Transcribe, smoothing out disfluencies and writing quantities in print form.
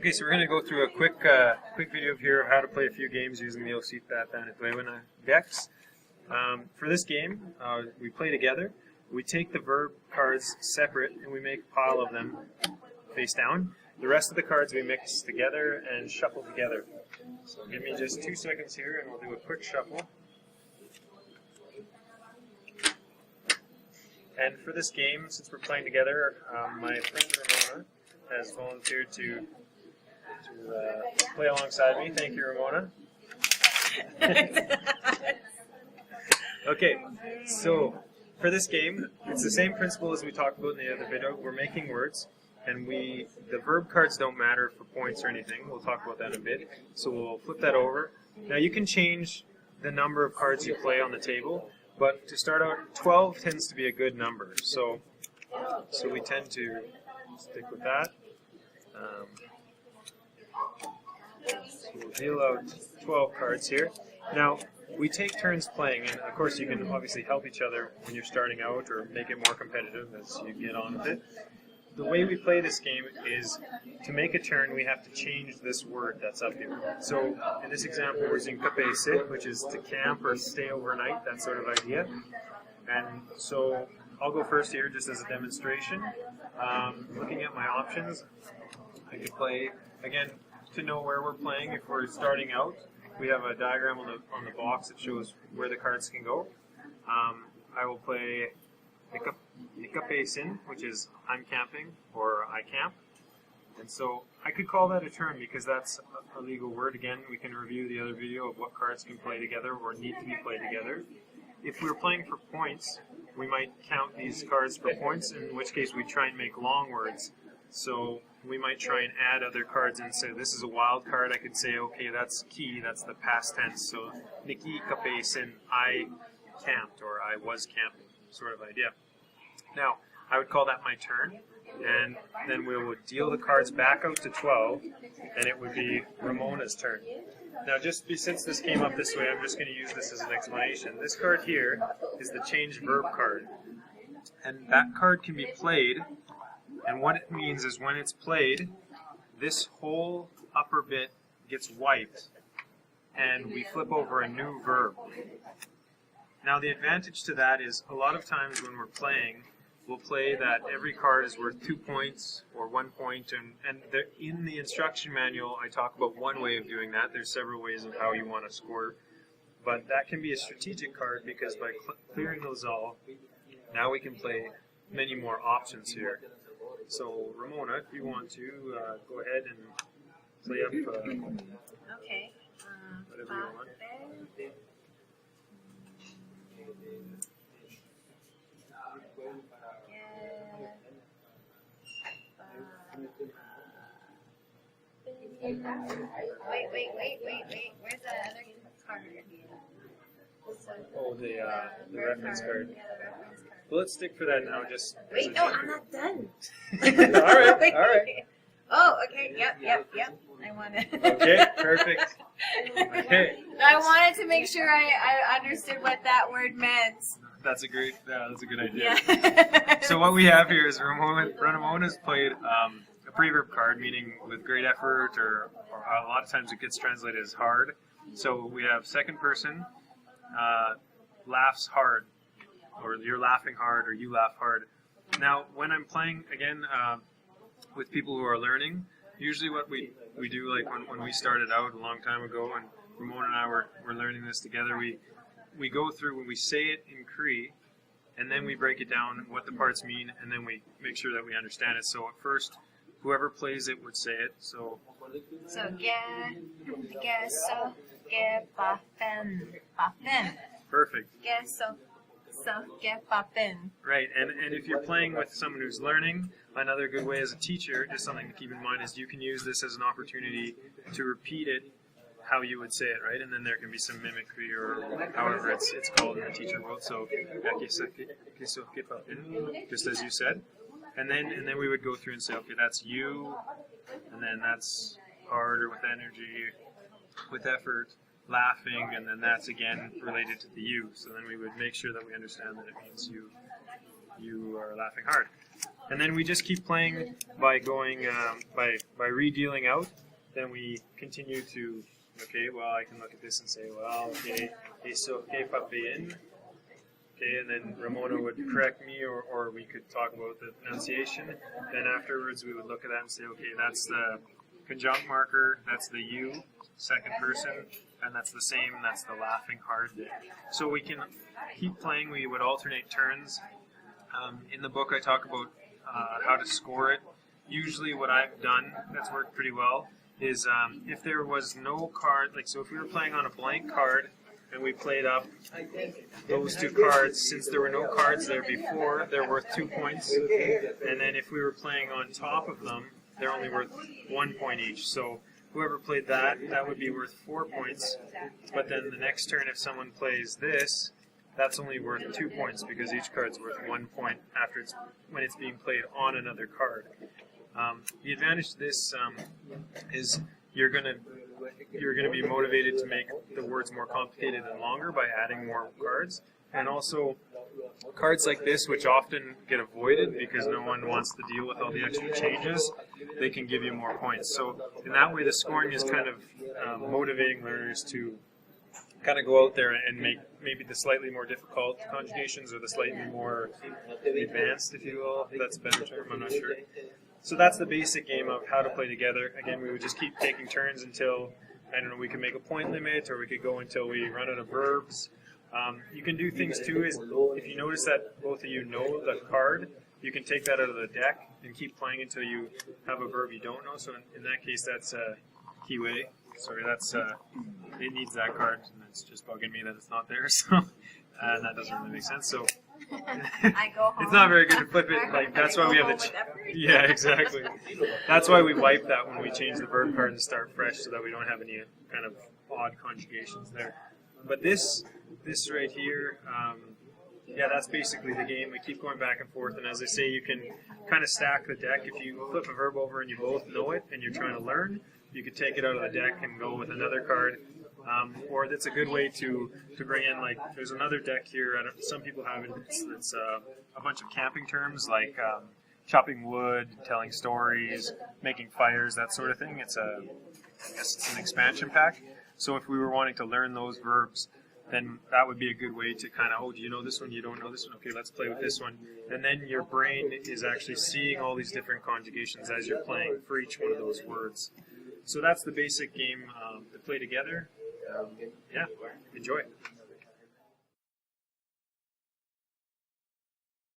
Okay, so we're going to go through a quick video here of how to play a few games using the osihtātān itwēwina decks. For this game, we play together. We take the verb cards separate and we make a pile of them face down. The rest of the cards we mix together and shuffle together. So give me just 2 seconds here and we'll do a quick shuffle. And for this game, since we're playing together, my friend Ramona has volunteered to play alongside me. Thank you, Ramona. Okay, so for this game, it's the same principle as we talked about in the other video. We're making words, and the verb cards don't matter for points or anything. We'll talk about that in a bit. So we'll flip that over. Now you can change the number of cards you play on the table, but to start out, 12 tends to be a good number. So we tend to stick with that. So we'll deal out 12 cards here. Now, we take turns playing, and of course you can obviously help each other when you're starting out or make it more competitive as you get on with it. The way we play this game is to make a turn, we have to change this word that's up here. So in this example, we're using kapēsit, which is to camp or stay overnight, that sort of idea. And so I'll go first here just as a demonstration. Looking at my options, I could play, again, to know where we're playing if we're starting out. We have a diagram on the box that shows where the cards can go. I will play ikapēsin, which is I'm camping or I camp. And so I could call that a turn because that's a legal word. Again, we can review the other video of what cards can play together or need to be played together. If we're playing for points, we might count these cards for points, in which case we try and make long words. So we might try and add other cards and say, this is a wild card. I could say, okay, that's key, that's the past tense. So, Niki kapēsin, I camped, or I was camping, sort of idea. Now, I would call that my turn, and then we would deal the cards back out to 12, and it would be Ramona's turn. Now, since this came up this way, I'm just going to use this as an explanation. This card here is the change verb card, and that card can be played. And what it means is when it's played, this whole upper bit gets wiped, and we flip over a new verb. Now the advantage to that is a lot of times when we're playing, we'll play that every card is worth 2 points or 1 point, and in the instruction manual I talk about one way of doing that. There's several ways of how you want to score, but that can be a strategic card because by clearing those all, now we can play many more options here. So, Ramona, if you want to, go ahead and play up okay. Whatever you want. Wait. Where's the other card? Oh, the reference card. Yeah, the reference card. Well, let's stick for that now. Just wait, no, I'm not done. all right. Oh, okay. Yep. I want it. Okay, perfect. Okay. I wanted to make sure I understood what that word meant. That's a good idea. Yeah. So what we have here is Ramona's played a preverb card, meaning with great effort, or a lot of times it gets translated as hard. So we have second person, laughs hard, or you're laughing hard, or you laugh hard. Now, when I'm playing, again, with people who are learning, usually what we do, like when we started out a long time ago, and Ramona and I were learning this together, we go through when we say it in Cree, and then we break it down, what the parts mean, and then we make sure that we understand it. So at first, whoever plays it would say it. So papen. Perfect. Papen. Right, and if you're playing with someone who's learning, another good way as a teacher, just something to keep in mind, is you can use this as an opportunity to repeat it how you would say it, right? And then there can be some mimicry or however it's called in the teacher world. So, just as you said. And then we would go through and say, okay, that's you, and then that's hard or with energy, with effort, laughing, and then that's again related to the you. So then we would make sure that we understand that it means you. you are laughing hard. And then we just keep playing by going, by re-dealing out. Then we continue to, okay, well, I can look at this and say, well, okay, so, okay, papayin. Okay, and then Ramona would correct me, or we could talk about the pronunciation. Then afterwards, we would look at that and say, okay, that's the conjunct marker, that's the you, second person, and that's the same, that's the laughing hard. So we can keep playing. We would alternate turns. In the book, I talk about how to score it. Usually what I've done that's worked pretty well is if there was no card, like so if we were playing on a blank card and we played up those two cards, since there were no cards there before, they're worth 2 points. And then if we were playing on top of them, they're only worth 1 point each. So whoever played that, that would be worth 4 points. But then the next turn, if someone plays this, that's only worth 2 points because each card's worth 1 point after when it's being played on another card. The advantage to this is you're gonna be motivated to make the words more complicated and longer by adding more cards, and also cards like this, which often get avoided because no one wants to deal with all the extra changes, they can give you more points. So in that way, the scoring is kind of motivating learners to kind of go out there and make maybe the slightly more difficult conjugations or the slightly more advanced, if you will. If that's a better term, I'm not sure. So that's the basic game of how to play together. Again, we would just keep taking turns until, I don't know, we could make a point limit, or we could go until we run out of verbs. You can do things too, is if you notice that both of you know the card, you can take that out of the deck and keep playing until you have a verb you don't know. So in that case, that's kiwe. Sorry, that's it needs that card, and it's just bugging me that it's not there. So and that doesn't really make sense. So I go home. it's not very good to flip it. Like that's why we have the yeah, exactly. That's why we wipe that when we change the verb card and start fresh, so that we don't have any kind of odd conjugations there. But this right here, yeah, that's basically the game. We keep going back and forth, and as I say, you can kind of stack the deck. If you flip a verb over and you both know it and you're trying to learn, you could take it out of the deck and go with another card. Or that's a good way to bring in, like, there's another deck here. Some people have it. It's a bunch of camping terms like chopping wood, telling stories, making fires, that sort of thing. I guess it's an expansion pack. So if we were wanting to learn those verbs, then that would be a good way to kind of, oh, do you know this one? You don't know this one? Okay, let's play with this one. And then your brain is actually seeing all these different conjugations as you're playing for each one of those words. So that's the basic game to play together. Yeah, enjoy.